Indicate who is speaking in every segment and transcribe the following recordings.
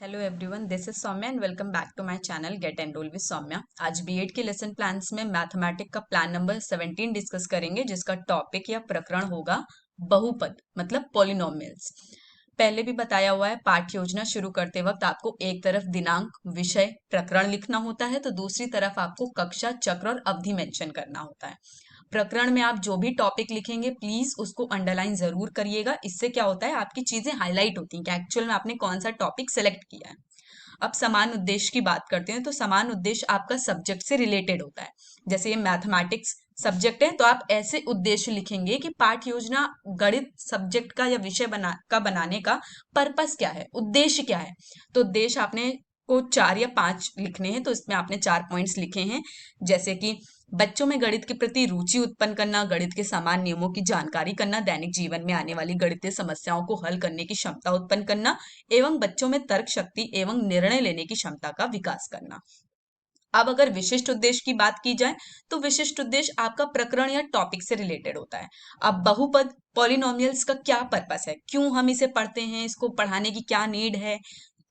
Speaker 1: Hello everyone, this is Saumya and welcome back to my channel get enrol with Saumya. आज BEd के lesson plans में mathematic का plan number 17 discuss करेंगे, जिसका topic या प्रकरण होगा बहुपद मतलब पॉलिनोमियल्स। पहले भी बताया हुआ है, पाठ्य योजना शुरू करते वक्त आपको एक तरफ दिनांक, विषय, प्रकरण लिखना होता है तो दूसरी तरफ आपको कक्षा, चक्र और अवधि मेंशन करना होता है। प्रकरण में आप जो भी टॉपिक लिखेंगे प्लीज उसको अंडरलाइन जरूर करिएगा। इससे क्या होता है, आपकी चीजें हाईलाइट होती हैं कि एक्चुअल में आपने कौन सा टॉपिक सेलेक्ट किया है। अब समान उद्देश्य की बात करते हैं तो समान उद्देश्य आपका सब्जेक्ट से रिलेटेड होता है। जैसे ये मैथमेटिक्स सब्जेक्ट है तो आप ऐसे उद्देश्य लिखेंगे कि पाठ्य योजना गणित सब्जेक्ट का या विषय बनाने का पर्पस क्या है, उद्देश्य क्या है। तो उद्देश्य आपने को 4 या 5 लिखने हैं, तो इसमें आपने 4 पॉइंट्स लिखे हैं। जैसे कि बच्चों में गणित के प्रति रुचि उत्पन्न करना, गणित के समान नियमों की जानकारी करना, दैनिक जीवन में आने वाली गणितीय समस्याओं को हल करने की क्षमता उत्पन्न करना एवं बच्चों में तर्क शक्ति एवं निर्णय लेने की क्षमता का विकास करना। अब अगर विशिष्ट उद्देश्य की बात की जाए तो विशिष्ट उद्देश्य आपका प्रकरण या टॉपिक से रिलेटेड होता है। अब बहुपद पॉलिनोमियल्स का क्या पर्पस है, क्यों हम इसे पढ़ते हैं, इसको पढ़ाने की क्या नीड है,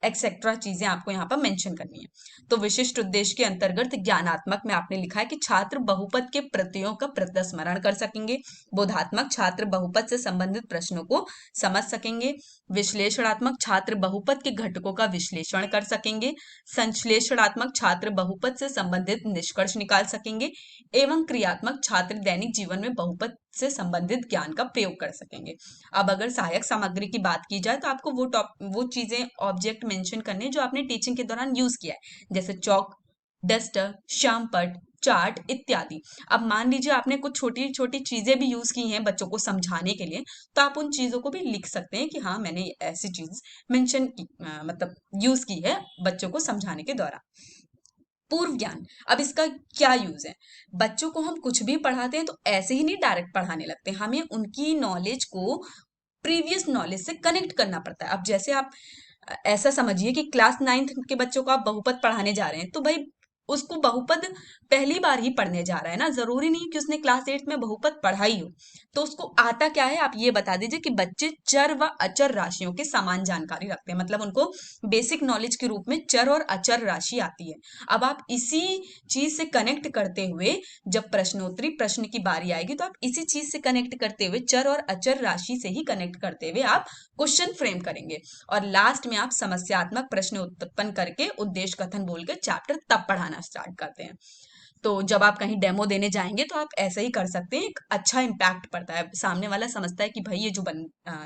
Speaker 1: एक्सेट्रा चीजें आपको यहाँ पर मेंशन करनी है। तो विशिष्ट उद्देश्य के अंतर्गत ज्ञानात्मक में आपने लिखा है कि छात्र बहुपद के प्रत्ययों का प्रत्यस्मरण कर सकेंगे। बोधात्मक छात्र बहुपद से संबंधित प्रश्नों को समझ सकेंगे। विश्लेषणात्मक छात्र बहुपद के घटकों का विश्लेषण कर सकेंगे। संश्लेषणात्मक छात्र बहुपद से संबंधित निष्कर्ष निकाल सकेंगे एवं क्रियात्मक छात्र दैनिक जीवन में बहुपद से संबंधित ज्ञान का प्रयोग कर सकेंगे। अब अगर सहायक सामग्री की बात की जाए तो आपको वो चीजें ऑब्जेक्ट मेंशन करने जो आपने टीचिंग के दौरान यूज किया है, जैसे चौक, डस्टर, श्यामपट्ट, चार्ट इत्यादि। अब मान लीजिए आपने कुछ छोटी छोटी चीजें भी यूज की हैं बच्चों को समझाने के लिए, तो आप उन चीजों को भी लिख सकते हैं कि हाँ मैंने ऐसी चीज मेंशन की, मतलब यूज की है बच्चों को समझाने के दौरान। पूर्व ज्ञान, अब इसका क्या यूज है। बच्चों को हम कुछ भी पढ़ाते हैं तो ऐसे ही नहीं डायरेक्ट पढ़ाने लगते, हमें उनकी नॉलेज को प्रीवियस नॉलेज से कनेक्ट करना पड़ता है। अब जैसे आप ऐसा समझिए कि क्लास 9th के बच्चों को आप बहुपद पढ़ाने जा रहे हैं, तो भाई उसको बहुपद पहली बार ही पढ़ने जा रहा है ना, जरूरी नहीं कि उसने क्लास 8 में बहुपद पढ़ाई हो। तो उसको आता क्या है, आप ये बता दीजिए कि बच्चे चर व अचर राशियों के समान जानकारी रखते हैं, मतलब उनको बेसिक नॉलेज के रूप में चर और अचर राशि आती है। अब आप इसी चीज से कनेक्ट करते हुए जब प्रश्नोत्तरी प्रश्न की बारी आएगी तो आप इसी चीज से कनेक्ट करते हुए चर और अचर राशि से ही कनेक्ट करते हुए आप क्वेश्चन फ्रेम करेंगे और लास्ट में आप समस्यात्मक प्रश्न उत्पन्न करके उद्देश्य कथन बोल के चैप्टर तब पढ़ाना स्टार्ट करते हैं। तो जब आप कहीं डेमो देने जाएंगे तो आप ऐसे ही कर सकते हैं, एक अच्छा इम्पैक्ट पड़ता है, सामने वाला समझता है कि भाई ये जो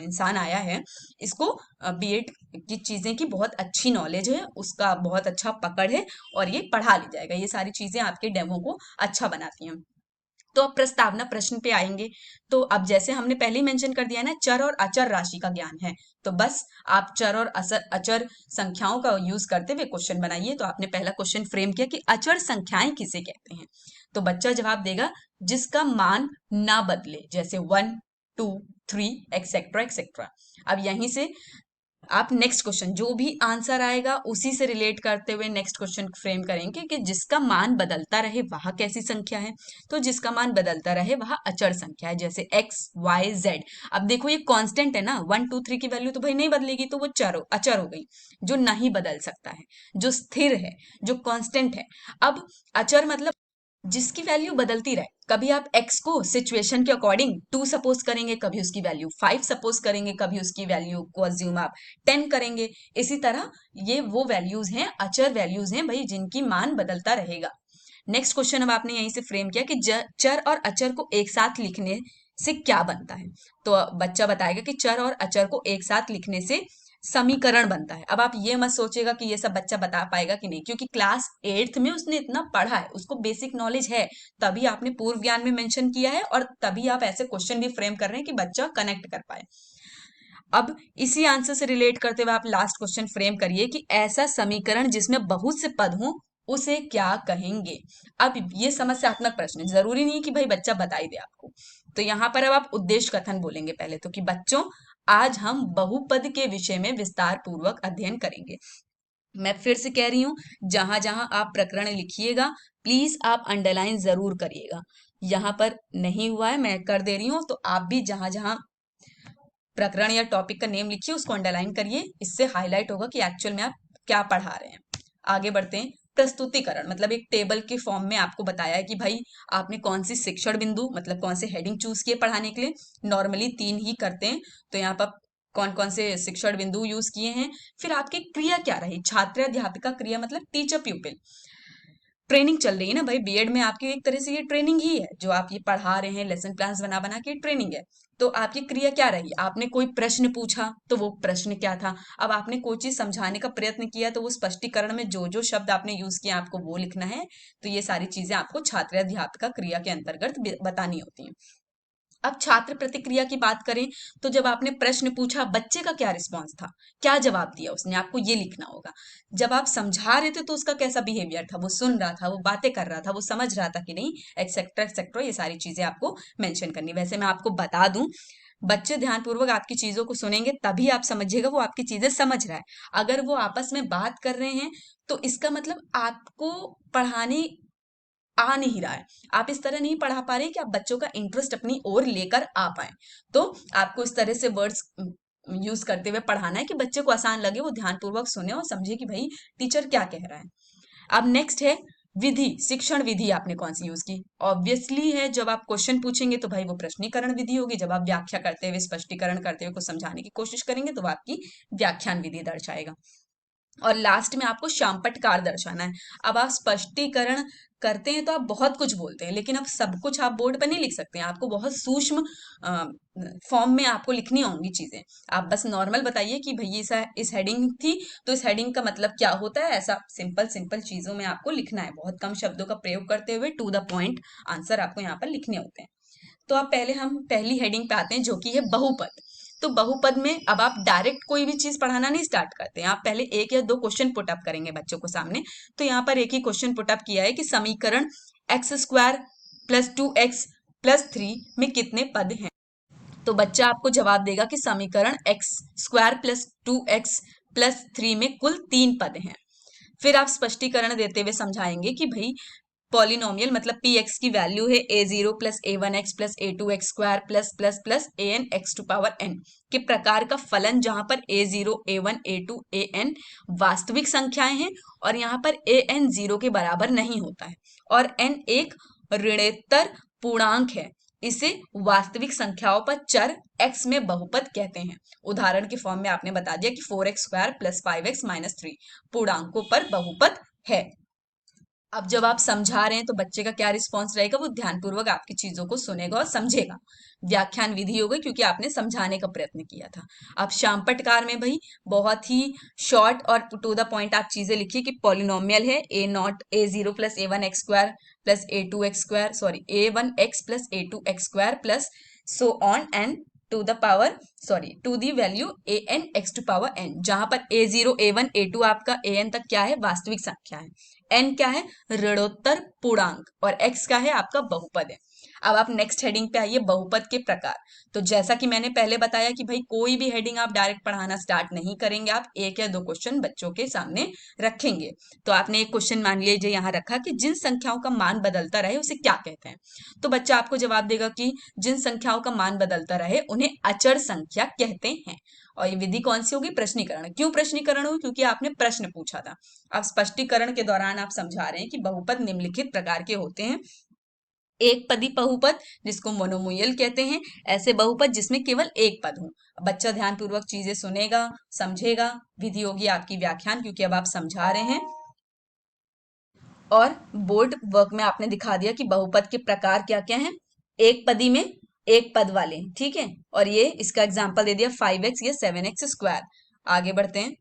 Speaker 1: इंसान आया है इसको बीएड की चीजें की बहुत अच्छी नॉलेज है, उसका बहुत अच्छा पकड़ है और ये पढ़ा ली जाएगा। ये सारी चीजें आपके डेमो को अच्छा बनाती हैं। तो अब प्रस्तावना प्रश्न पे आएंगे। तो अब जैसे हमने पहले ही मेंशन कर दिया ना, चर और अचर राशि का ज्ञान है, तो बस आप चर और अचर संख्याओं का यूज करते हुए क्वेश्चन बनाइए। तो आपने पहला क्वेश्चन फ्रेम किया कि अचर संख्याएं किसे कहते हैं। तो बच्चा जवाब देगा जिसका मान ना बदले, जैसे 1, 2, 3 एक्सेट्रा एक्सेट्रा। अब यहीं से आप नेक्स्ट क्वेश्चन जो भी आंसर आएगा उसी से रिलेट करते हुए नेक्स्ट क्वेश्चन फ्रेम करेंगे कि जिसका मान बदलता रहे वह कैसी संख्या है। तो जिसका मान बदलता रहे वह अचर संख्या है, जैसे एक्स, वाई, जेड। अब देखो ये कांस्टेंट है ना, 1, 2, 3 की वैल्यू तो भाई नहीं बदलेगी, तो वो अचर हो गई, जो नहीं बदल सकता है, जो स्थिर है, जो कांस्टेंट है। अब अचर मतलब जिसकी वैल्यू बदलती रहे। कभी आप x को सिचुएशन के अकॉर्डिंग 2 सपोज करेंगे, कभी उसकी वैल्यू 5 सपोज करेंगे, कभी उसकी वैल्यू को अज्यूम आप 10 करेंगे। इसी तरह ये वो वैल्यूज हैं, अचर वैल्यूज हैं भाई, जिनकी मान बदलता रहेगा। नेक्स्ट क्वेश्चन अब आपने यहीं से फ्रेम किया कि चर और अचर को एक साथ लिखने से क्या बनता है। तो बच्चा बताएगा कि चर और अचर को एक साथ लिखने से समीकरण बनता है। अब आप ये मत सोचेगा कि ये सब बच्चा बता पाएगा कि नहीं, क्योंकि क्लास 8th में उसने इतना पढ़ा है, उसको बेसिक नॉलेज है, तभी आपने पूर्व ज्ञान में मेंशन किया है और तभी आप ऐसे क्वेश्चन भी फ्रेम कर रहे हैं कि बच्चा कनेक्ट कर पाए। अब इसी आंसर से रिलेट करते हुए आप लास्ट क्वेश्चन फ्रेम करिए कि ऐसा समीकरण जिसमें बहुत से पद हों उसे क्या कहेंगे। अब ये समस्यात्मक प्रश्न है, जरूरी नहीं कि भाई बच्चा बता ही दे आपको। तो यहाँ पर अब आप उद्देश्य कथन बोलेंगे पहले तो कि बच्चों आज हम बहुपद के विषय में विस्तार पूर्वक अध्ययन करेंगे। मैं फिर से कह रही हूं, जहां जहां आप प्रकरण लिखिएगा प्लीज आप अंडरलाइन जरूर करिएगा। यहाँ पर नहीं हुआ है, मैं कर दे रही हूँ, तो आप भी जहां जहां प्रकरण या टॉपिक का नेम लिखिए उसको अंडरलाइन करिए। इससे हाईलाइट होगा कि एक्चुअल में आप क्या पढ़ा रहे हैं। आगे बढ़ते हैं। प्रस्तुतिकरण मतलब एक टेबल के फॉर्म में आपको बताया है कि भाई आपने कौन सी शिक्षण बिंदु मतलब कौन से हेडिंग चूज किए पढ़ाने के लिए। नॉर्मली 3 ही करते हैं, तो यहाँ पर कौन कौन से शिक्षण बिंदु यूज किए हैं। फिर आपकी क्रिया क्या रही, छात्र अध्यापिका क्रिया मतलब टीचर प्यूपिल। ट्रेनिंग चल रही है ना भाई, बीएड में आपकी एक तरह से ये ट्रेनिंग ही है, जो आप ये पढ़ा रहे हैं लेसन प्लान्स बना बना के ट्रेनिंग है। तो आपकी क्रिया क्या रही, आपने कोई प्रश्न पूछा तो वो प्रश्न क्या था। अब आपने कोई चीज समझाने का प्रयत्न किया तो वो स्पष्टीकरण में जो जो शब्द आपने यूज किया आपको वो लिखना है। तो ये सारी चीजें आपको छात्र अध्यापिका क्रिया के अंतर्गत बतानी होती हैं। अब छात्र प्रतिक्रिया की बात करें तो जब आपने प्रश्न पूछा बच्चे का क्या रिस्पॉन्स था, क्या जवाब दिया उसने, आपको ये लिखना होगा। जब आप समझा रहे थे तो उसका कैसा बिहेवियर था, वो सुन रहा था, वो बातें कर रहा था, वो समझ रहा था कि नहीं, एक्सेट्रा एक्सेट्रा, ये सारी चीजें आपको मेंशन करनी। वैसे मैं आपको बता दूं, बच्चे ध्यानपूर्वक आपकी चीजों को सुनेंगे तभी आप समझिएगा वो आपकी चीजें समझ रहा है। अगर वो आपस में बात कर रहे हैं तो इसका मतलब आपको पढ़ाने आ नहीं रहा है, आप इस तरह नहीं पढ़ा पा रहे कि आप बच्चों का इंटरेस्ट अपनी ओर लेकर आ पाए। तो आपको इस तरह से वर्ड्स यूज करते हुए पढ़ाना है कि बच्चे को आसान लगे, वो ध्यानपूर्वक सुने और समझे कि भाई टीचर क्या कह रहा है। अब नेक्स्ट है विधि, शिक्षण विधि आपने कौन सी यूज की। ऑब्वियसली है, जब आप क्वेश्चन पूछेंगे तो भाई वो प्रश्नीकरण विधि होगी, जब आप व्याख्या करते हुए स्पष्टीकरण करते हुए कुछ समझाने की कोशिश करेंगे तो वो आपकी व्याख्यान विधि दर्शाएगा। और लास्ट में आपको शामपटकार दर्शाना है। अब आप स्पष्टीकरण करते हैं तो आप बहुत कुछ बोलते हैं, लेकिन अब सब कुछ आप बोर्ड पर नहीं लिख सकते हैं, आपको बहुत सूक्ष्म फॉर्म में आपको लिखनी होंगी चीजें। आप बस नॉर्मल बताइए कि भई इस हेडिंग थी तो इस हेडिंग का मतलब क्या होता है, ऐसा सिंपल सिंपल चीजों में आपको लिखना है, बहुत कम शब्दों का प्रयोग करते हुए टू द पॉइंट आंसर आपको यहाँ पर लिखने होते हैं। तो अब पहले हम पहली हेडिंग पे आते हैं जो कि है बहुपद। तो बहुपद में अब आप डायरेक्ट कोई भी चीज पढ़ाना नहीं स्टार्ट करते हैं, आप पहले एक या दो क्वेश्चन पुटअप करेंगे बच्चों को सामने। तो यहाँ पर एक ही क्वेश्चन पुटअप किया है कि समीकरण x square plus 2x plus 3 में कितने पद हैं। तो बच्चा आपको जवाब देगा कि समीकरण x square plus 2x plus 3 में कुल 3 पद हैं। फिर आप स्पष्टीकरण देते हुए समझाएंगे कि भाई पॉलिनोमियल मतलब पी एक्स की वैल्यू है a0 plus a1x plus a2x square plus plus plus an x to power n के प्रकार का फलन, जहां पर a0 a1 a2 an वास्तविक संख्याएं हैं और यहाँ पर an 0 के बराबर नहीं होता है और n एक ऋणोत्तर पूर्णांक है। इसे वास्तविक संख्याओं पर चर x में बहुपद कहते हैं। उदाहरण के फॉर्म में आपने बता दिया कि 4x square plus 5x minus 3 पूर्णांकों पर बहुपद है। अब जब आप समझा रहे हैं तो बच्चे का क्या रिस्पॉन्स रहेगा, वो ध्यानपूर्वक आपकी चीजों को सुनेगा और समझेगा। व्याख्यान विधि हो गई क्योंकि आपने समझाने का प्रयत्न किया था। अब शामपटकार में भाई बहुत ही शॉर्ट और टू द पॉइंट आप चीजें लिखिए कि पॉलिनोमियल है a0 plus a1x square plus a2x square sorry a1x plus a2x square plus so on and to the power to the value an x to power n, जहां पर a0 a1 a2 आपका an तक क्या है, वास्तविक संख्या है, n क्या है, ऋणोत्तर पूर्णांक, और x का है आपका बहुपद है। अब आप नेक्स्ट हेडिंग पे आइए, बहुपद के प्रकार। तो जैसा कि मैंने पहले बताया कि भाई कोई भी हेडिंग आप डायरेक्ट पढ़ाना स्टार्ट नहीं करेंगे, आप एक या दो क्वेश्चन बच्चों के सामने रखेंगे। तो आपने एक क्वेश्चन मान लीजिए यहाँ रखा कि जिन संख्याओं का मान बदलता रहे उसे क्या कहते हैं। तो बच्चा आपको जवाब देगा कि जिन संख्याओं का मान बदलता रहे उन्हें अचर संख्या कहते हैं। और ये विधि कौन सी होगी, प्रश्नीकरण। क्यों प्रश्नीकरण हुई, क्योंकि आपने प्रश्न पूछा था। अब स्पष्टीकरण के दौरान आप समझा रहे हैं कि बहुपद निम्नलिखित प्रकार के होते हैं। एक पदी बहुपद जिसको मोनोमियल कहते हैं, ऐसे बहुपद जिसमें केवल एक पद हो। बच्चा ध्यानपूर्वक चीजें सुनेगा, समझेगा। विधि होगी आपकी व्याख्यान, क्योंकि अब आप समझा रहे हैं। और बोर्ड वर्क में आपने दिखा दिया कि बहुपद के प्रकार क्या क्या हैं। एक पदी में एक पद वाले, ठीक है, और ये इसका एग्जाम्पल दे दिया 5x या 7x स्क्वायर। आगे बढ़ते हैं,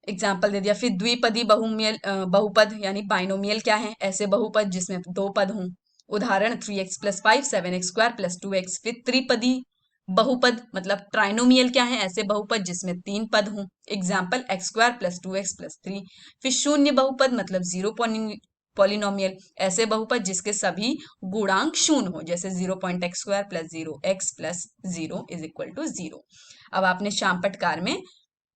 Speaker 1: एग्जाम्पल दे दिया। फिर द्विपदी बहुपद यानी बाइनोमियल क्या है, ऐसे बहुपद जिसमें दो पद हों। उदाहरण 3x plus 5 7x square plus 2x। फिर त्रिपदी बहुपद मतलब ट्राइनोमियल क्या है, ऐसे बहुपद जिसमें तीन पद हों। Example x square plus 2x plus 3। फिर शून्य बहुपद मतलब जीरो पॉलिनोमियल, ऐसे बहुपद जिसके सभी गुणांक शून्य हो, जैसे 0.x square plus 0x plus 0 is equal to 0। अब आपने शामपटकार में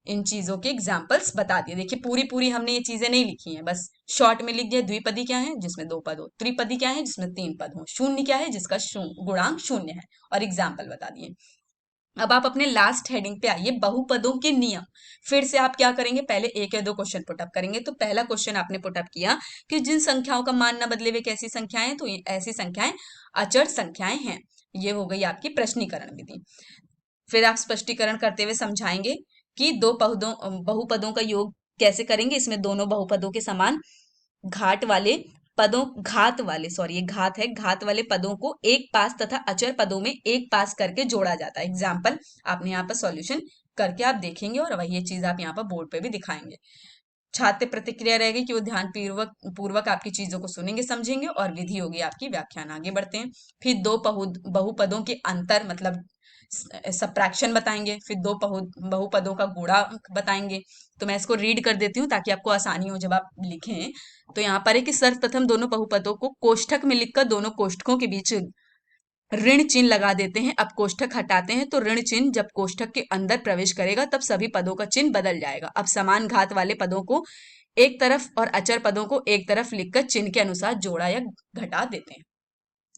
Speaker 1: इन चीजों के एग्जाम्पल्स बता दिए। देखिए पूरी पूरी हमने ये चीजें नहीं लिखी हैं, बस शॉर्ट में लिख दिया। द्विपदी क्या है, जिसमें दो पद हो। त्रिपदी क्या है, जिसमें तीन पद हो। शून्य क्या है, जिसका गुणांक शून्य है, और एग्जाम्पल बता दिए। अब आप अपने लास्ट हेडिंग पे आइए, बहुपदों के नियम। फिर से आप क्या करेंगे, पहले एक या दो क्वेश्चन पुटअप करेंगे। तो पहला क्वेश्चन आपने पुटअप किया कि जिन संख्याओं का मान न बदले वे कैसी संख्याएं हैं, तो ऐसी संख्याएं अचर संख्याएं हैं। ये हो गई आपकी प्रश्नीकरण विधि। फिर आप स्पष्टीकरण करते हुए समझाएंगे कि दो बहुपदों का योग कैसे करेंगे। इसमें दोनों बहुपदों के समान घाट वाले पदों घात वाले सॉरी ये घात है, घात वाले पदों को एक पास तथा अचर पदों में एक पास करके जोड़ा जाता है। एग्जाम्पल आपने यहाँ पर सॉल्यूशन करके आप देखेंगे और वही ये चीज आप यहाँ पर बोर्ड पे भी दिखाएंगे। छात्र प्रतिक्रिया रहेगी कि वो ध्यान पूर्वक पूर्वक आपकी चीजों को सुनेंगे समझेंगे, और विधि होगी आपकी व्याख्यान। आगे बढ़ते हैं। फिर दो बहुपदों के अंतर मतलब सब्ट्रैक्शन बताएंगे। फिर दो बहुपदों का गुणा बताएंगे। तो मैं इसको रीड कर देती हूँ ताकि आपको आसानी हो जब आप लिखें। तो यहाँ पर है कि सर्वप्रथम दोनों बहुपदों को कोष्ठक में लिखकर दोनों कोष्ठकों के बीच ऋण चिन्ह लगा देते हैं। अब कोष्ठक हटाते हैं तो ऋण चिन्ह जब कोष्ठक के अंदर प्रवेश करेगा तब सभी पदों का चिन्ह बदल जाएगा। अब समान घात वाले पदों को एक तरफ और अचर पदों को एक तरफ लिखकर चिन्ह के अनुसार जोड़ा या घटा देते हैं।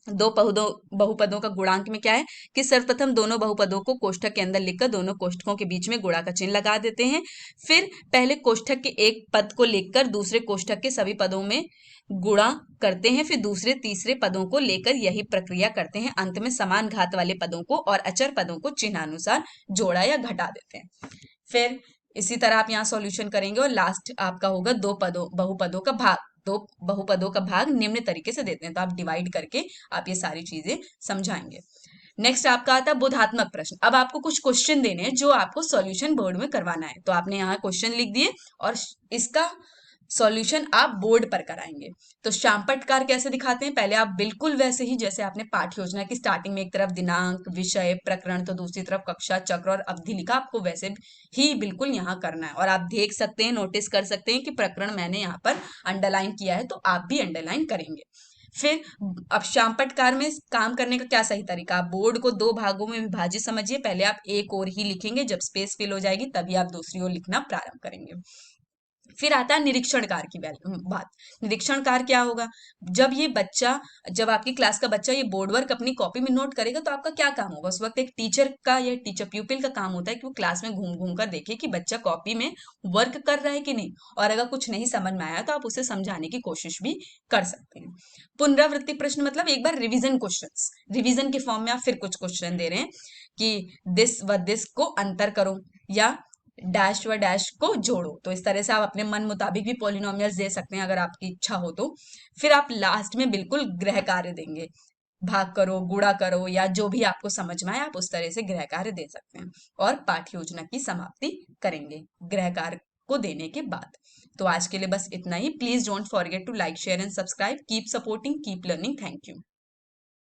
Speaker 1: दो बहुपदों का गुणांक में क्या है कि सर्वप्रथम दोनों बहुपदों को कोष्ठक के अंदर लिखकर दोनों कोष्ठकों के बीच में गुणा का चिन्ह लगा देते हैं। फिर पहले कोष्ठक के एक पद को लिखकर दूसरे कोष्ठक के सभी पदों में गुणा करते हैं। फिर दूसरे तीसरे पदों को लेकर यही प्रक्रिया करते हैं। अंत में समान घात वाले पदों को और अचर पदों को चिन्हानुसार जोड़ा या घटा देते हैं। फिर इसी तरह आप यहाँ सॉल्यूशन करेंगे और लास्ट आपका होगा बहुपदों का भाग। दो बहुपदों का भाग निम्न तरीके से देते हैं, तो आप डिवाइड करके आप ये सारी चीजें समझाएंगे। नेक्स्ट आपका आता है बोधात्मक प्रश्न। अब आपको कुछ क्वेश्चन देने हैं जो आपको सॉल्यूशन बोर्ड में करवाना है। तो आपने यहाँ क्वेश्चन लिख दिए और इसका सॉल्यूशन आप बोर्ड पर कराएंगे। तो शामपटकार कैसे दिखाते हैं, पहले आप बिल्कुल वैसे ही जैसे आपने पाठ योजना की स्टार्टिंग में एक तरफ दिनांक विषय प्रकरण तो दूसरी तरफ कक्षा चक्र और अवधि लिखा, आपको वैसे ही बिल्कुल यहाँ करना है। और आप देख सकते हैं, नोटिस कर सकते हैं कि प्रकरण मैंने यहाँ पर अंडरलाइन किया है, तो आप भी अंडरलाइन करेंगे। फिर अब शामपटकार में काम करने का क्या सही तरीका, आप बोर्ड को दो भागों में विभाजित समझिए। पहले आप एक ओर ही लिखेंगे, जब स्पेस फिल हो जाएगी तभी आप दूसरी ओर लिखना प्रारंभ करेंगे। फिर आता है निरीक्षण कार्य की बात। निरीक्षण कार्य क्या होगा, जब आपकी क्लास का बच्चा ये बोर्ड वर्क अपनी कॉपी में नोट करेगा तो आपका क्या काम होगा। उस वक्त एक टीचर का या टीचर प्यूपिल का काम होता है कि वो क्लास में घूम घूम कर देखे कि बच्चा कॉपी में वर्क कर रहा है कि नहीं, और अगर कुछ नहीं समझ में आया तो आप उसे समझाने की कोशिश भी कर सकते हैं। पुनरावृत्ति प्रश्न मतलब एक बार रिविजन क्वेश्चंस, रिविजन के फॉर्म में आप फिर कुछ क्वेश्चन दे रहे हैं कि दिस व दिस को अंतर करो या डैश व डैश को जोड़ो। तो इस तरह से आप अपने मन मुताबिक भी पॉलिनोमियल्स दे सकते हैं अगर आपकी इच्छा हो तो। फिर आप लास्ट में बिल्कुल गृह कार्य देंगे, भाग करो गुणा करो या जो भी आपको समझ में आए आप उस तरह से गृह कार्य दे सकते हैं। और पाठ्य योजना की समाप्ति करेंगे गृह कार्य को देने के बाद। तो आज के लिए बस इतना ही। Please don't forget to like share and subscribe. Keep supporting, keep learning. Thank you.